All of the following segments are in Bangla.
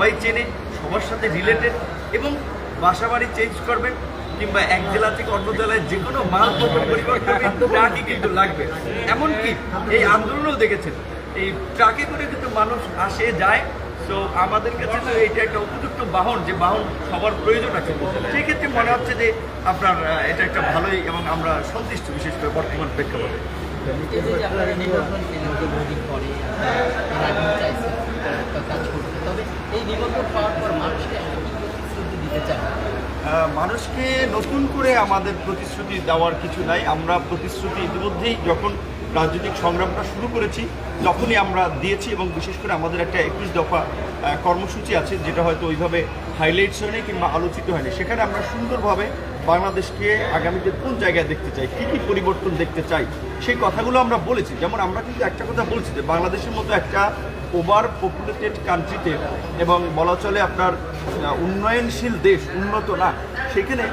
সবাই চেনে, সবার সাথে রিলেটেড, এবং বাসাবাড়ি চেঞ্জ করবেন কিংবা এক জেলা থেকে অন্য জেলায় যে কোনো মালপত্র পরিবর্তন ট্রাকই কিন্তু লাগবে। এমনকি এই আন্দোলনও দেখেছেন, এই ট্রাকে করে কিন্তু মানুষ আসে যায়। তো আমাদের কাছে তো এটা একটা উপযুক্ত বাহন, যে বাহন সবার প্রয়োজন আছে। সেই ক্ষেত্রে মনে হচ্ছে যে আপনার এটা একটা ভালোই, এবং আমরা সন্তুষ্ট, বিশেষ করে বর্তমান প্রেক্ষাপটে। মানুষকে নতুন করে আমাদের প্রতিশ্রুতি দেওয়ার কিছু নাই। আমরা প্রতিশ্রুতি ইতিমধ্যেই যখন রাজনৈতিক সংগ্রামটা শুরু করেছি তখনই আমরা দিয়েছি, এবং বিশেষ করে আমাদের একটা 21 দফা কর্মসূচি আছে, যেটা হয়তো ওইভাবে হাইলাইটস হয়নি কিংবা আলোচিত হয়নি। সেখানে আমরা সুন্দরভাবে বাংলাদেশকে আগামীতে কোন জায়গায় দেখতে চাই, কী কী পরিবর্তন দেখতে চাই, সেই কথাগুলো আমরা বলেছি। যেমন আমরা কিন্তু একটা কথা বলছি যে বাংলাদেশের মতো একটা ওভার পপুলেটেড কান্ট্রিতে, এবং বলা চলে আপনার উন্নয়নশীল দেশ, উন্নত না, সেখানে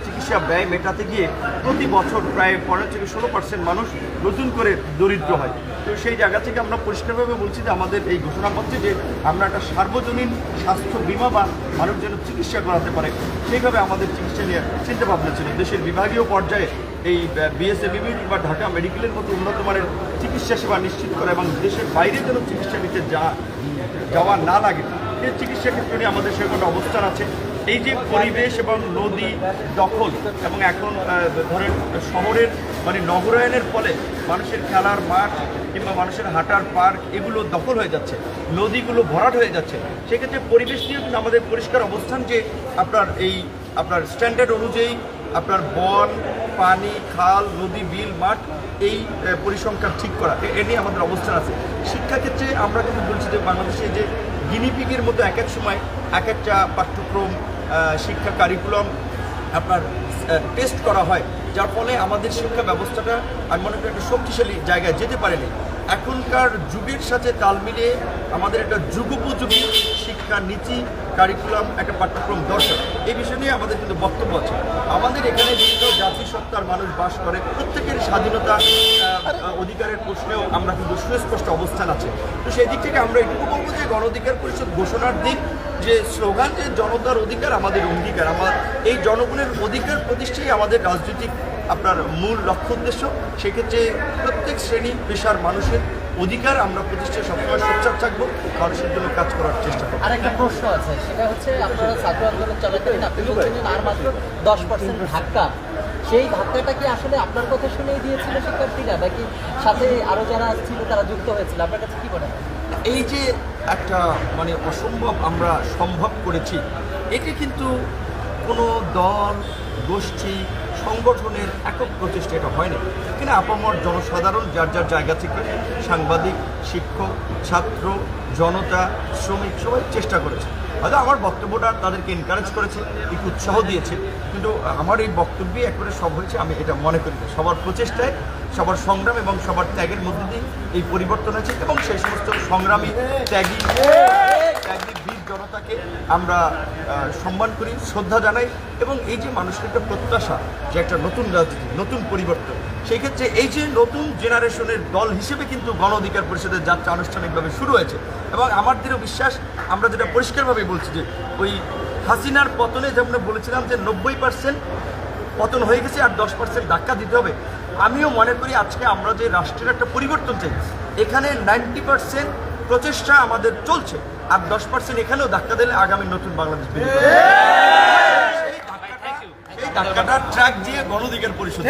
চিকিৎসা ব্যয় মেটাতে গিয়ে প্রতি বছর প্রায় 15 থেকে 16% মানুষ নতুন করে দরিদ্র হয়। তো সেই জায়গা থেকে আমরা পরিষ্কারভাবে বলছি যে আমাদের এই ঘোষণাপত্রে যে আমরা একটা সার্বজনীন স্বাস্থ্য বিমা বা মানুষ যেন চিকিৎসা করাতে পারে, সেইভাবে আমাদের চিকিৎসা নিয়ে চিন্তাভাবনা ছিল। দেশের বিভাগীয় পর্যায়ে এই বিএসএবিবি বা ঢাকা মেডিকেলের মতো উন্নত মানের চিকিৎসা সেবা নিশ্চিত করা, এবং দেশের বাইরে যেন চিকিৎসা নিতে যাওয়া না লাগে, এই চিকিৎসা ক্ষেত্রে নিয়ে আমাদের সেরকম একটা অবস্থান আছে। এই যে পরিবেশ এবং নদী দখল, এবং এখন ধরেন শহরের মানে নগরায়নের ফলে মানুষের খেলার মাঠ কিংবা মানুষের হাঁটার পার্ক এগুলো দখল হয়ে যাচ্ছে, নদীগুলো ভরাট হয়ে যাচ্ছে। সেক্ষেত্রে পরিবেশ নিয়ে কিন্তু আমাদের পরিষ্কার অবস্থান যে আপনার স্ট্যান্ডার্ড অনুযায়ী আপনার বন, পানি, খাল, নদী, বিল, মাঠ এই পরিসংখ্যান ঠিক করা, এ নিয়ে আমাদের অবস্থান আছে। শিক্ষাক্ষেত্রে আমরা কিন্তু বলছি যে বাংলাদেশে যে গিনিপিগের মতো এক এক সময় এক একটা পাঠ্যক্রম, শিক্ষা কারিকুলাম আপনার টেস্ট করা হয়, যার ফলে আমাদের শিক্ষা ব্যবস্থাটা আমি মনে করি একটা শক্তিশালী জায়গায় যেতে পারেনি। এখনকার যুগের সাথে তাল মিলিয়ে আমাদের একটা যুগোপযোগী শিক্ষা নীতি, কারিকুলাম, একটা পাঠ্যক্রম দরকার। এই বিষয় নিয়ে আমাদের কিন্তু বক্তব্য আছে। আমাদের এখানে বিভিন্ন জাতিসত্তার মানুষ বাস করে, প্রত্যেকের স্বাধীনতা অধিকারের প্রশ্নেও আমরা কিন্তু সুস্পষ্ট অবস্থান আছে। তো সেই দিক থেকে আমরা এটুকু বলবো যে গণ অধিকার পরিষদ ঘোষণার দিক যে স্লোগান, যে জনতার অধিকার আমাদের অঙ্গীকার, আমার এই জনগণের অধিকার প্রতিষ্ঠাই আমাদের রাজনৈতিক আপনার মূল লক্ষ্য উদ্দেশ্য। সেক্ষেত্রে প্রত্যেক শ্রেণী পেশার মানুষের অধিকার আমরা প্রতিষ্ঠায় সবসময় সোচ্চার থাকবো, মানুষের জন্য কাজ করার চেষ্টা করবো। আর একটা প্রশ্ন আছে, সেটা হচ্ছে আপনারা ছাত্র আন্দোলন চলাকালীন আপনি বলছেন আর মাত্র 10% ধাক্কা, সেই ধাক্কাটা কি আসলে আপনার কথা শুনেই দিয়েছিল শিক্ষার্থীরা, নাকি সাথে আরও যারা ছিল তারা যুক্ত হয়েছিল? আপনার কাছে কি মনে হয়? এই যে একটা মানে অসম্ভব আমরা সম্ভব করেছি, এটি কিন্তু কোনো দল, গোষ্ঠী, সংগঠনের একক প্রচেষ্টা এটা হয়নি। এখানে আপামর জনসাধারণ যার যার জায়গা থেকে, সাংবাদিক, শিক্ষক, ছাত্র, জনতা, শ্রমিক সবাই চেষ্টা করেছে। হয়তো আমার বক্তব্যটা তাদেরকে এনকারেজ করেছে, একটু উৎসাহ দিয়েছে, কিন্তু আমার এই বক্তব্যে একবারে সব হয়েছে আমি এটা মনে করি না। সবার প্রচেষ্টায়, সবার সংগ্রাম এবং সবার ত্যাগের মধ্যে দিয়ে এই পরিবর্তন হয়েছে, এবং সেই সমস্ত সংগ্রামী ত্যাগী বীর জনতাকে আমরা সম্মান করি, শ্রদ্ধা জানাই, এবং এই যে মানুষের একটা প্রত্যাশা যে একটা নতুন রাজনীতি, নতুন পরিবর্তন, সেই ক্ষেত্রে এই যে নতুন জেনারেশনের দল হিসেবে কিন্তু গণ অধিকার পরিষদের যাত্রা আনুষ্ঠানিকভাবে শুরু হয়েছে। এবং আমার দৃঢ় বিশ্বাস, আমরা যেটা পরিষ্কারভাবে বলছি যে ওই হাসিনার পতনে যেমন বলেছিলাম যে 90% পতন হয়ে গেছে, আর 10% ধাক্কা দিতে হবে। আমিও মনে করি আজকে আমরা যে রাষ্ট্রের একটা পরিবর্তন চাই, এখানে 90% প্রচেষ্টা আমাদের চলছে, আর 10% এখানেও ধাক্কা দিলে আগামী নতুন বাংলাদেশ বেরিয়ে আসবে। সেই ধাক্কাটা ট্র্যাক দিয়ে গণ অধিকার পরিষদ